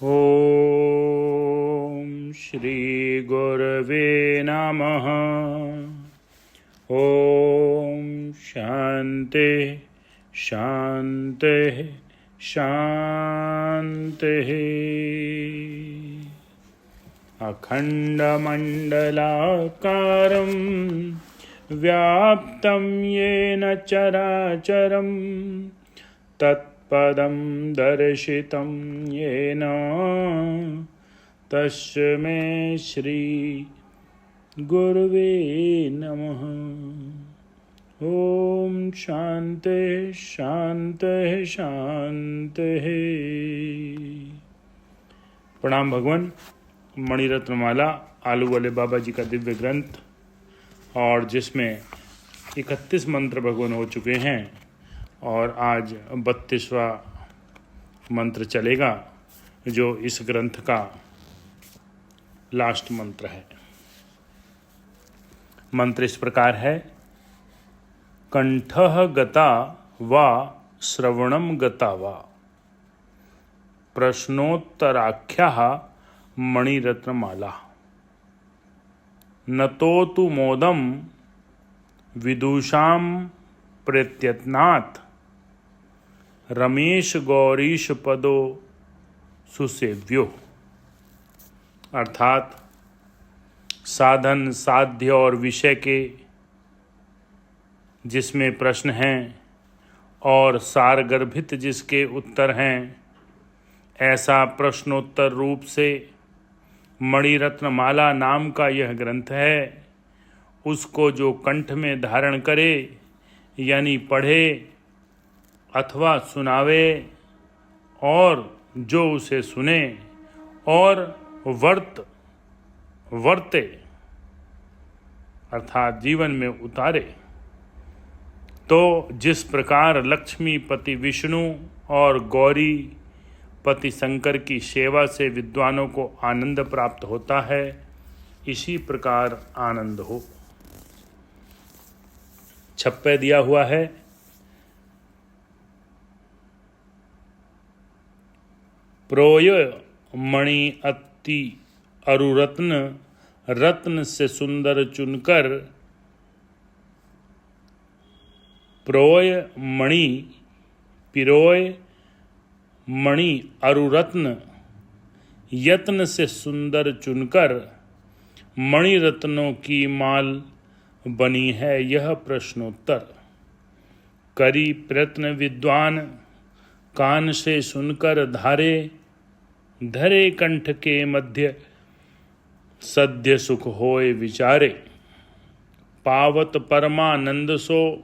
ओम श्री गुरवे नमः। ओम शांति शांति शांति। अखंडमंडलाकारं व्याप्तं येन चराचरं तत्पदं दर्शितं येन तस्मै श्री गुरवे नमः। ओम शांति शांति शांति। प्रणाम भगवान। मणिरत्नमाला आलू वाले बाबा जी का दिव्य ग्रंथ, और जिसमें 31 मंत्र भगवान हो चुके हैं और आज 32वां मंत्र चलेगा, जो इस ग्रंथ का लास्ट मंत्र है। मंत्र इस प्रकार है। कंठः गता वा श्रवणं गता वा प्रश्नोत्तराख्यः मणिरत्नमाला। नतोतु मोदं विदुषां प्रत्यत्नात् रमेश गौरीश पदो सुसेव्यो। अर्थात साधन, साध्य और विषय के जिसमें प्रश्न हैं और सारगर्भित जिसके उत्तर हैं, ऐसा प्रश्नोत्तर रूप से मणिरत्नमाला नाम का यह ग्रंथ है। उसको जो कंठ में धारण करे, यानी पढ़े अथवा सुनावे, और जो उसे सुने और वर्ते अर्थात जीवन में उतारे, तो जिस प्रकार लक्ष्मीपति विष्णु और गौरी पति शंकर की सेवा से विद्वानों को आनंद प्राप्त होता है, इसी प्रकार आनंद हो। छप्पे दिया हुआ है। प्रोय मणि अति अरुरत्न रत्न से सुंदर चुनकर। प्रोय मणि पिरोय मणि अरुरत्न यत्न से सुंदर चुनकर मणिरत्नों की माल बनी है यह प्रश्नोत्तर। करी प्रयत्न विद्वान कान से सुनकर धारे, धरे कंठ के मध्य सद्य सुख होए विचारे। पावत परमानंद सो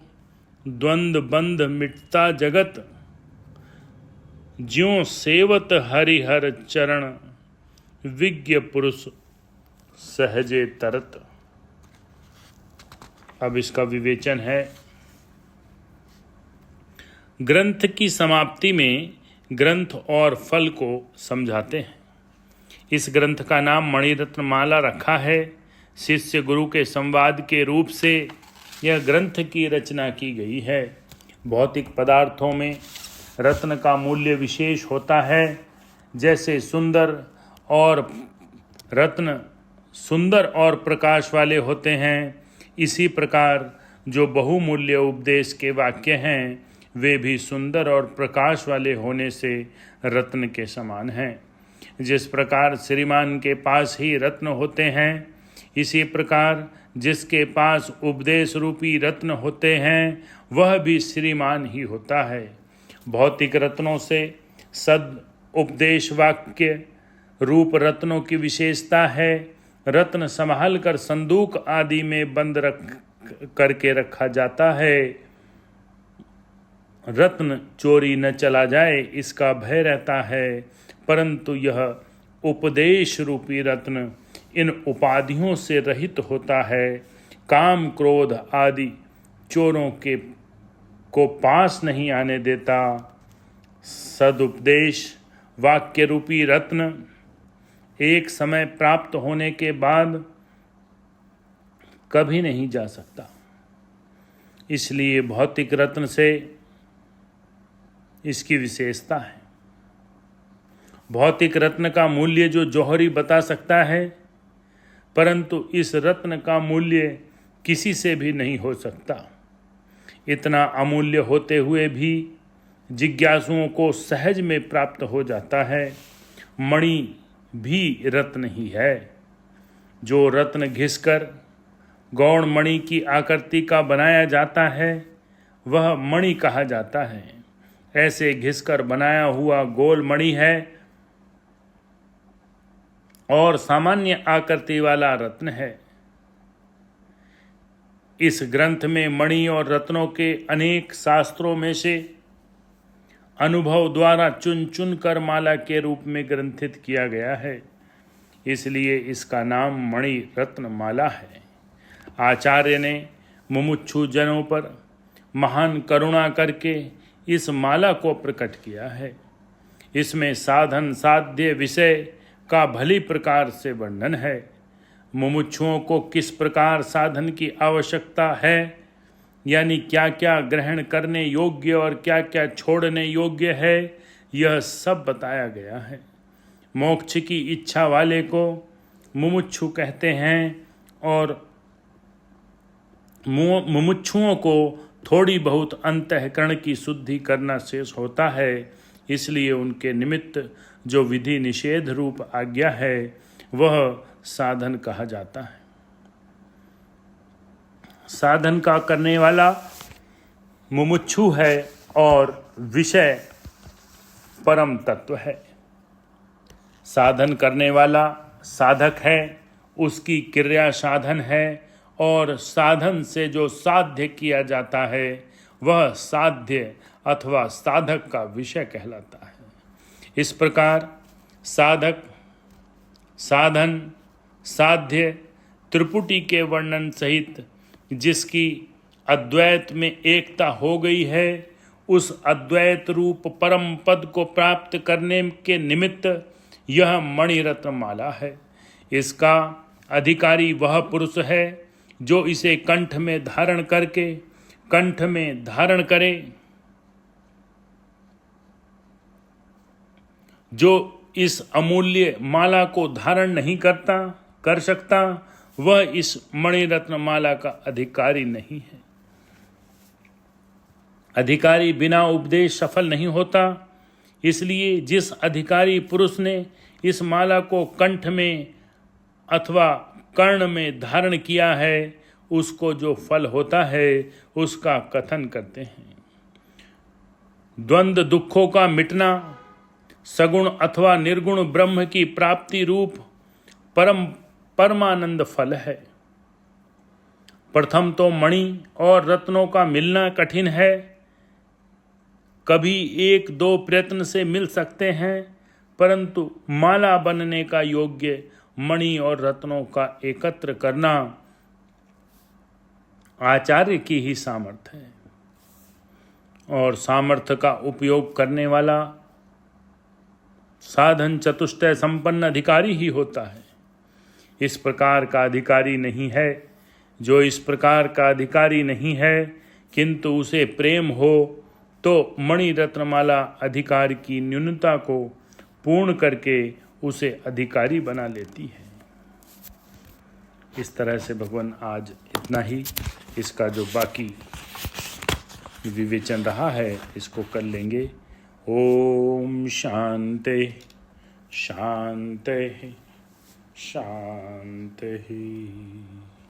द्वंद बंध मिटता जगत। ज्यों सेवत हरिहर चरण विज्ञ पुरुष सहजे तरत। अब इसका विवेचन है। ग्रंथ की समाप्ति में ग्रंथ और फल को समझाते हैं। इस ग्रंथ का नाम मणिरत्नमाला रखा है। शिष्य गुरु के संवाद के रूप से यह ग्रंथ की रचना की गई है। भौतिक पदार्थों में रत्न का मूल्य विशेष होता है। जैसे रत्न सुंदर और प्रकाश वाले होते हैं, इसी प्रकार जो बहुमूल्य उपदेश के वाक्य हैं, वे भी सुंदर और प्रकाश वाले होने से रत्न के समान हैं। जिस प्रकार श्रीमान के पास ही रत्न होते हैं, इसी प्रकार जिसके पास उपदेश रूपी रत्न होते हैं, वह भी श्रीमान ही होता है। भौतिक रत्नों से सद उपदेश वाक्य रूप रत्नों की विशेषता है। रत्न संभाल कर संदूक आदि में बंद करके रखा जाता है। रत्न चोरी न चला जाए, इसका भय रहता है। परंतु यह उपदेश रूपी रत्न इन उपाधियों से रहित होता है। काम क्रोध आदि चोरों को पास नहीं आने देता। सदुपदेश वाक्य रूपी रत्न एक समय प्राप्त होने के बाद कभी नहीं जा सकता। इसलिए भौतिक रत्न से इसकी विशेषता है। भौतिक रत्न का मूल्य जो जौहरी बता सकता है, परंतु इस रत्न का मूल्य किसी से भी नहीं हो सकता। इतना अमूल्य होते हुए भी जिज्ञासुओं को सहज में प्राप्त हो जाता है। मणि भी रत्न ही है। जो रत्न घिसकर गौण मणि की आकृति का बनाया जाता है वह मणि कहा जाता है। ऐसे घिसकर बनाया हुआ गोल मणि है और सामान्य आकृति वाला रत्न है। इस ग्रंथ में मणि और रत्नों के अनेक शास्त्रों में से अनुभव द्वारा चुन चुन कर माला के रूप में ग्रंथित किया गया है, इसलिए इसका नाम मणि रत्न माला है। आचार्य ने मुमुक्षु जनों पर महान करुणा करके इस माला को प्रकट किया है। इसमें साधन साध्य विषय का भली प्रकार से वर्णन है। मुमुक्षुओं को किस प्रकार साधन की आवश्यकता है, यानी क्या क्या ग्रहण करने योग्य और क्या क्या छोड़ने योग्य है, यह सब बताया गया है। मोक्ष की इच्छा वाले को मुमुक्षु कहते हैं और मुमुक्षुओं को थोड़ी बहुत अंतःकरण की शुद्धि करना शेष होता है, इसलिए उनके निमित्त जो विधि निषेध रूप आज्ञा है वह साधन कहा जाता है। साधन का करने वाला मुमुक्षु है और विषय परम तत्व है। साधन करने वाला साधक है, उसकी क्रिया साधन है और साधन से जो साध्य किया जाता है वह साध्य अथवा साधक का विषय कहलाता है। इस प्रकार साधक, साधन, साध्य त्रिपुटी के वर्णन सहित जिसकी अद्वैत में एकता हो गई है, उस अद्वैत रूप परम पद को प्राप्त करने के निमित्त यह मणिरत्न माला है। इसका अधिकारी वह पुरुष है जो इसे कंठ में धारण करके, कंठ में धारण करे। जो इस अमूल्य माला को धारण नहीं कर सकता, वह इस मणिरत्न माला का अधिकारी नहीं है। अधिकारी बिना उपदेश सफल नहीं होता, इसलिए जिस अधिकारी पुरुष ने इस माला को कंठ में अथवा कर्ण में धारण किया है, उसको जो फल होता है उसका कथन करते हैं। द्वंद्व दुखों का मिटना सगुण अथवा निर्गुण ब्रह्म की प्राप्ति रूप परमानंद फल है। प्रथम तो मणि और रत्नों का मिलना कठिन है। कभी एक दो प्रयत्न से मिल सकते हैं, परंतु माला बनने का योग्य मणि और रत्नों का एकत्र करना आचार्य की ही सामर्थ्य है और सामर्थ्य का उपयोग करने वाला साधन चतुष्टय संपन्न अधिकारी ही होता है। इस प्रकार का अधिकारी नहीं है। जो इस प्रकार का अधिकारी नहीं है किंतु उसे प्रेम हो तो मणि रत्नमाला अधिकार की न्यूनता को पूर्ण करके उसे अधिकारी बना लेती है। इस तरह से भगवान आज इतना ही, इसका जो बाकी विवेचन रहा है इसको कर लेंगे। ओम शांति शांति शांति।